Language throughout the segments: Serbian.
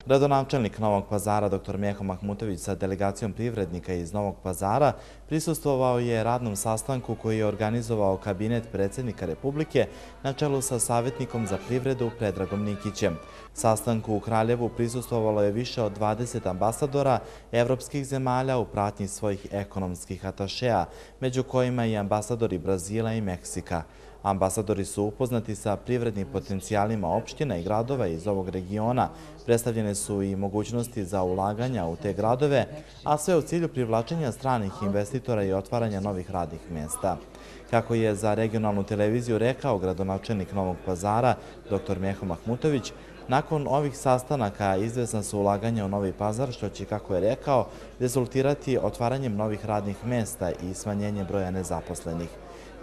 Gradonačelnik Novog Pazara dr. Meho Mahmutović sa delegacijom privrednika iz Novog Pazara prisustvovao je radnom sastanku koji je organizovao kabinet predsjednika Republike na čelu sa savjetnikom za privredu Predragom Nikićem. Sastanku u Kraljevu prisustvovalo je više od 20 ambasadora evropskih zemalja u pratnji svojih ekonomskih atašeja, među kojima i ambasadori Brazila i Meksika. Ambasadori su upoznati sa privrednim potencijalima opština i gradova iz ovog regiona. Predstavljene su i mogućnosti za ulaganja u te gradove, a sve u cilju privlačenja stranih investitora i otvaranja novih radnih mjesta. Kako je za regionalnu televiziju rekao gradonačelnik Novog Pazara dr. Meho Mahmutović, nakon ovih sastanaka izvesna su ulaganja u Novi Pazar, što će, kako je rekao, rezultirati otvaranjem novih radnih mjesta i smanjenjem broja nezaposlenih.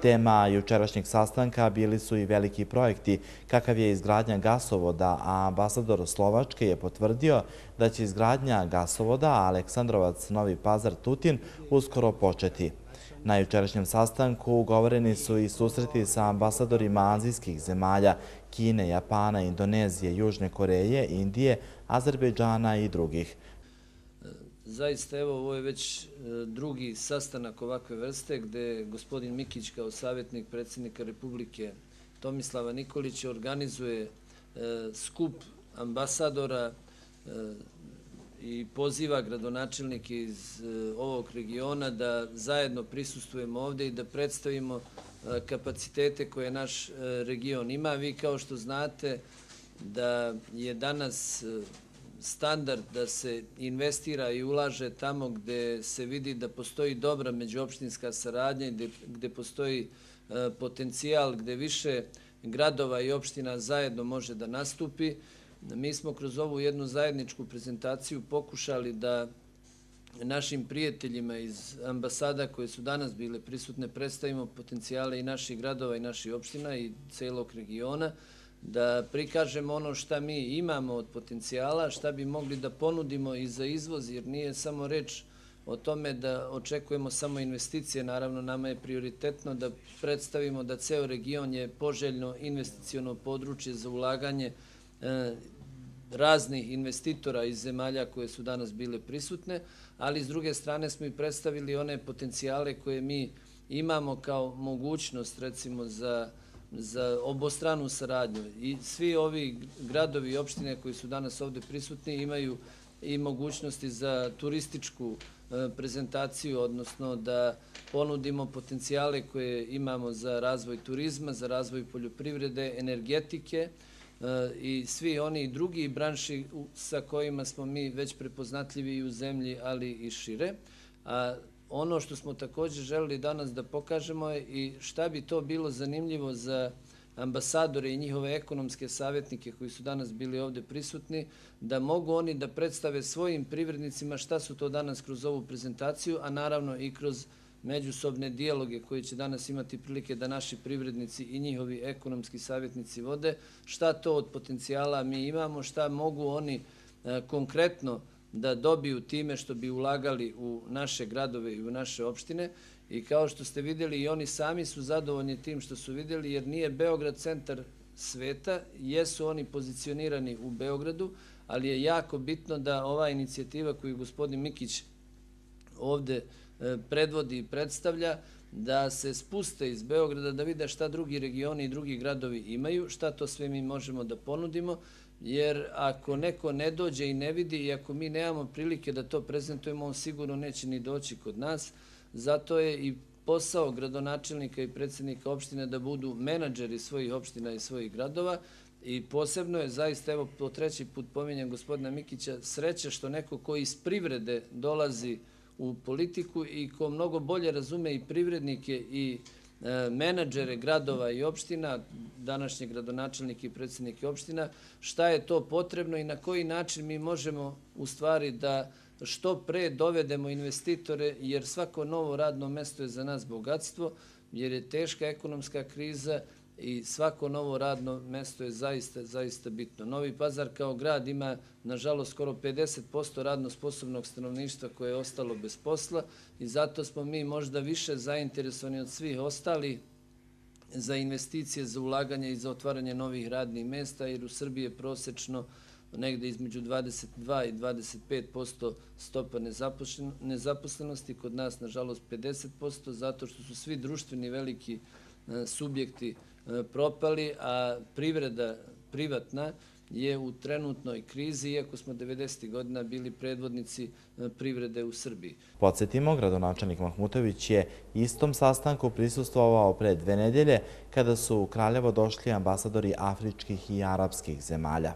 Tema jučerašnjeg sastanka bili su i veliki projekti, kakav je izgradnja gasovoda, a ambasador Slovačke je potvrdio da će izgradnja gasovoda Aleksandrovac-Novi Pazar-Tutin uskoro početi. Na jučerašnjem sastanku ugovoreni su i susreti sa ambasadorima azijskih zemalja, Kine, Japana, Indonezije, Južne Koreje, Indije, Azerbejdžana i drugih. Zaista, evo, ovo je već drugi sastanak ovakve vrste gde gospodin Mikić kao savjetnik predsjednika Republike Tomislava Nikolića organizuje skup ambasadora i poziva gradonačelnike iz ovog regiona da zajedno prisustvujemo ovdje i da predstavimo kapacitete koje naš region ima. Vi kao što znate da je danas standard da se investira i ulaže tamo gde se vidi da postoji dobra međuopštinska saradnja i gde postoji potencijal, gde više gradova i opština zajedno može da nastupi. Mi smo kroz ovu jednu zajedničku prezentaciju pokušali da našim prijateljima iz ambasada koje su danas bile prisutne predstavimo potencijale i naših gradova i naših opština i celog regiona, da prikažemo ono šta mi imamo od potencijala, šta bi mogli da ponudimo i za izvoz, jer nije samo reč o tome da očekujemo samo investicije. Naravno, nama je prioritetno da predstavimo da ceo region je poželjno investiciono područje za ulaganje raznih investitora iz zemalja koje su danas bile prisutne, ali s druge strane smo i predstavili one potencijale koje mi imamo kao mogućnost, recimo, za obostranu saradnju. I svi ovi gradovi i opštine koji su danas ovdje prisutni imaju i mogućnosti za turističku prezentaciju, odnosno da ponudimo potencijale koje imamo za razvoj turizma, za razvoj poljoprivrede, energetike i svi oni drugi branši sa kojima smo mi već prepoznatljivi i u zemlji, ali i šire. A ono što smo također želeli danas da pokažemo je i šta bi to bilo zanimljivo za ambasadore i njihove ekonomske savjetnike koji su danas bili ovdje prisutni, da mogu oni da predstave svojim privrednicima šta su to danas kroz ovu prezentaciju, a naravno i kroz međusobne dijaloge koje će danas imati prilike da naši privrednici i njihovi ekonomski savjetnici vode, šta to od potencijala mi imamo, šta mogu oni konkretno da dobiju time što bi ulagali u naše gradove i u naše opštine. I kao što ste vidjeli, i oni sami su zadovoljni tim što su vidjeli, jer nije Beograd centar sveta, jesu oni pozicionirani u Beogradu, ali je jako bitno da ova inicijativa koju gospodin Mikić ovdje predvodi i predstavlja, da se spuste iz Beograda, da vide šta drugi regioni i drugi gradovi imaju, šta to sve mi možemo da ponudimo, jer ako neko ne dođe i ne vidi i ako mi nemamo prilike da to prezentujemo, on sigurno neće ni doći kod nas. Zato je i posao gradonačelnika i predsjednika opštine da budu menadžeri svojih opština i svojih gradova i posebno je, zaista, evo po treći put pominjem gospodina Mikića, sreća što neko koji iz privrede dolazi u politiku i ko mnogo bolje razume i privrednike i menadžere gradova i opština, današnje gradonačelnike i predsjednike opština, šta je to potrebno i na koji način mi možemo u stvari da što pre dovedemo investitore, jer svako novo radno mesto je za nas bogatstvo, jer je teška ekonomska kriza i svako novo radno mesto je zaista bitno. Novi Pazar kao grad ima, nažalost, skoro 50% radno sposobnog stanovništva koje je ostalo bez posla i zato smo mi možda više zainteresovani od svih ostalih za investicije, za ulaganje i za otvaranje novih radnih mesta, jer u Srbiji je prosečno negde između 22 i 25% stopa nezaposlenosti, kod nas nažalost 50%, zato što su svi društveni veliki subjekti propali, a privreda privatna je u trenutnoj krizi, iako smo 90. godina bili predvodnici privrede u Srbiji. Podsjetimo, gradonačelnik Mahmutović je istom sastanku prisustvovao pre 2 nedelje kada su u Kraljevo došli ambasadori afričkih i arapskih zemalja.